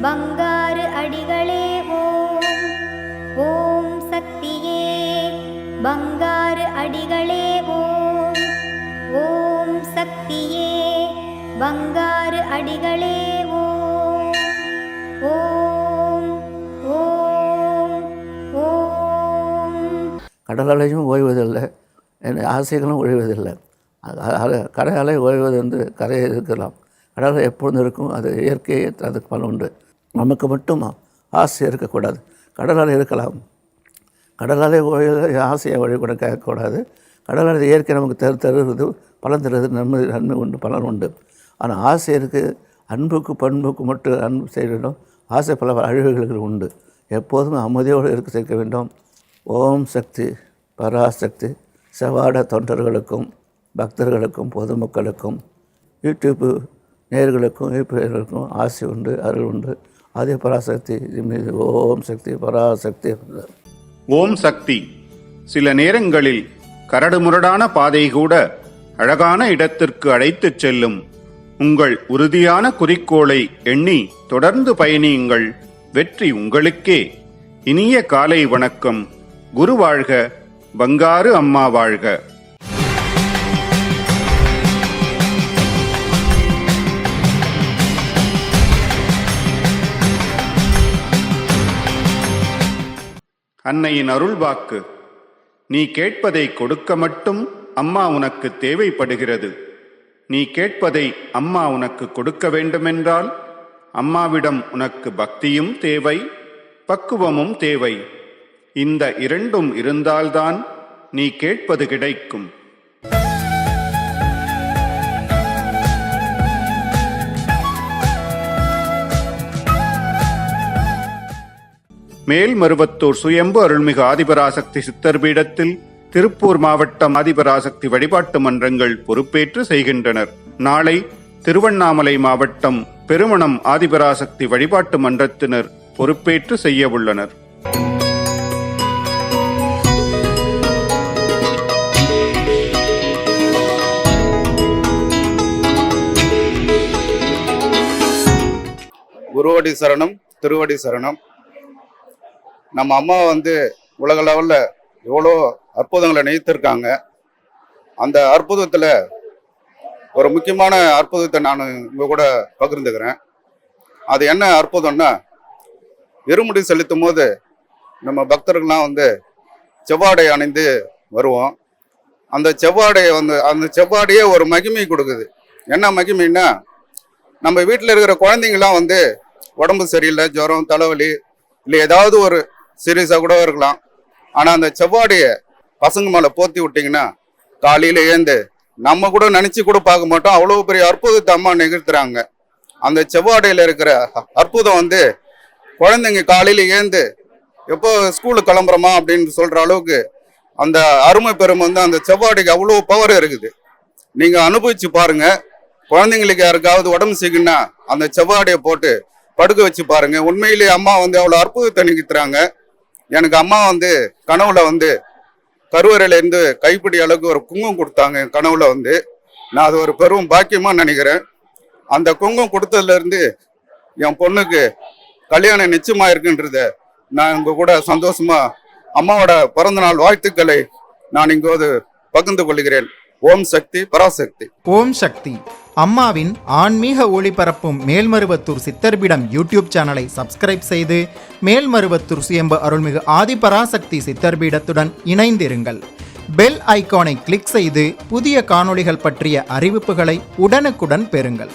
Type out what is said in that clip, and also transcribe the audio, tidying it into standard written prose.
பங்காரு அடிகளே ஓம். ஓம் சக்தியே பங்காரு அடிகளே ஓம். ஓம் சக்தியே பங்காரு அடிகளே ஓம். ஓம் ஓம் ஓம். கடல் ஓய்வதில்லை, என் ஆசைகளும் ஒழிவதில்லை. கரை அலை ஓய்வது என்று கரையை இருக்கலாம், கடல் எப்பொழுதும் இருக்கும். அது இயற்கையே அதுக்கு பலன் உண்டு. நமக்கு மட்டும் ஆசை இருக்கக்கூடாது. கடல் அலை இருக்கலாம், கடல் அலை ஆசையை வழி கூட கேட்கக்கூடாது. கடல் அலை இயற்கை நமக்கு தருவது பலன் தருவது, நன்மை உண்டு, பலன் உண்டு. ஆனால் ஆசை இருக்குது. அன்புக்கு பண்புக்கு மட்டும் அன்பு செய்ய வேண்டும். ஆசை பல அழிவுகளுக்கு உண்டு. எப்போதும் அமைதியோடு இருக்க சேர்க்க வேண்டும். ஓம் சக்தி பராசக்தி செவ்வாட தொண்டர்களுக்கும் பக்தர்களுக்கும் பொதுமக்களுக்கும் யூடியூப்பு நேயர்களுக்கும் யூடியூபர்களுக்கும் ஆசை உண்டு, அருள் உண்டு. ஆதி பராசக்தி மீது ஓம் சக்தி பராசக்தி. ஓம் சக்தி சில நேரங்களில் கரடுமுரடான பாதை கூட அழகான இடத்திற்கு அழைத்துச் செல்லும். உங்கள் உறுதியான குறிக்கோளை எண்ணி தொடர்ந்து பயணியுங்கள். வெற்றி உங்களுக்கே. இனிய காலை வணக்கம். குரு வாழ்க, பங்காரு அம்மா வாழ்க. அன்னையின் அருள்வாக்கு. நீ கேட்பதை கொடுக்க மட்டும் அம்மா உனக்கு தேவைப்படுகிறது. நீ கேட்பதை அம்மா உனக்கு கொடுக்க வேண்டுமென்றால் அம்மாவிடம் உனக்கு பக்தியும் தேவை, பக்குவமும் தேவை. இந்த இரண்டும் இருந்தால்தான் நீ கேட்பது கிடைக்கும். மேல்மருவத்தூர் சுயம்பு அருள்மிகு ஆதிபராசக்தி சித்தர் பீடத்தில் திருப்பூர் மாவட்டம் ஆதிபராசக்தி வழிபாட்டு மன்றங்கள் பொறுப்பேற்று செய்கின்றனர். நாளை திருவண்ணாமலை மாவட்டம் பெருமணம் ஆதிபராசக்தி வழிபாட்டு மன்றத்தினர் பொறுப்பேற்று செய்ய உள்ளனர். குருவடி சரணம், திருவடி சரணம். நம்ம அம்மா உலக லெவலில் எவ்வளோ அற்புதங்களை நிகழ்த்திருக்காங்க. அந்த அற்புதத்தில் ஒரு முக்கியமான அற்புதத்தை நான் உங்கள் கூட பகிர்ந்துக்கிறேன். அது என்ன அற்புதம்னா, இருமுடி செலுத்தும் போது நம்ம பக்தர்கள்லாம் செவ்வாடை அணிந்து வருவோம். அந்த செவ்வாடையே ஒரு மகிமை கொடுக்குது. என்ன மகிமைன்னா, நம்ம வீட்டில் இருக்கிற குழந்தைங்களாம் உடம்பு சரியில்லை, ஜுரம், தலைவலி, இல்லை ஏதாவது ஒரு சீரியஸாக கூட இருக்கலாம். ஆனால் அந்த செவ்வாடையை பசங்க மேலே போத்தி விட்டிங்கன்னா காலையில் ஏந்து நம்ம கூட நினச்சி கூட பார்க்க மாட்டோம். அவ்வளோ பெரிய அற்புதத்தை அம்மா நிகழ்த்துறாங்க. அந்த செவ்வாடையில் இருக்கிற அற்புதம் குழந்தைங்க காலையில் ஏந்து எப்போ ஸ்கூலுக்கு கிளம்புறோமா அப்படின்னு சொல்கிற அளவுக்கு அந்த அருமை பெருமை அந்த செவ்வாடைக்கு அவ்வளோ பவர் இருக்குது. நீங்கள் அனுபவிச்சு பாருங்கள். குழந்தைங்களுக்கு யாருக்காவது உடம்பு செய்யணும்னா அந்த செவ்வாடையை போட்டு படுக்க வச்சு பாருங்க. உண்மையிலேயே அம்மா அவ்வளோ அற்புதத்தை நிகழ்த்துறாங்க. எனக்கு அம்மா கனவுல கருவறையில இருந்து கைப்பிடி அளவுக்கு ஒரு குங்குமம் கொடுத்தாங்க. என் கனவுல நான் அது ஒரு பெரும் பாக்கியமா நினைக்கிறேன். அந்த குங்குமம் கொடுத்ததுல இருந்து என் பொண்ணுக்கு கல்யாணம் நிச்சயமா இருக்குன்றத நான் உங்க கூட சந்தோஷமா அம்மாவோட பிறந்த நாள் வாழ்த்துக்களை நான் இங்கோது பகிர்ந்து கொள்கிறேன். ஓம் சக்தி பராசக்தி. ஓம் சக்தி. அம்மாவின் ஆன்மீக ஒளிபரப்பும் மேல்மருவத்தூர் சித்தர்பீடம் யூடியூப் சேனலை சப்ஸ்கிரைப் செய்து மேல்மருவத்தூர் சுயம்பு அருள்மிகு ஆதிபராசக்தி சித்தர்பீடத்துடன் இணைந்திருங்கள். பெல் ஐகானை கிளிக் செய்து புதிய காணொளிகள் பற்றிய அறிவிப்புகளை உடனுக்குடன் பெறுங்கள்.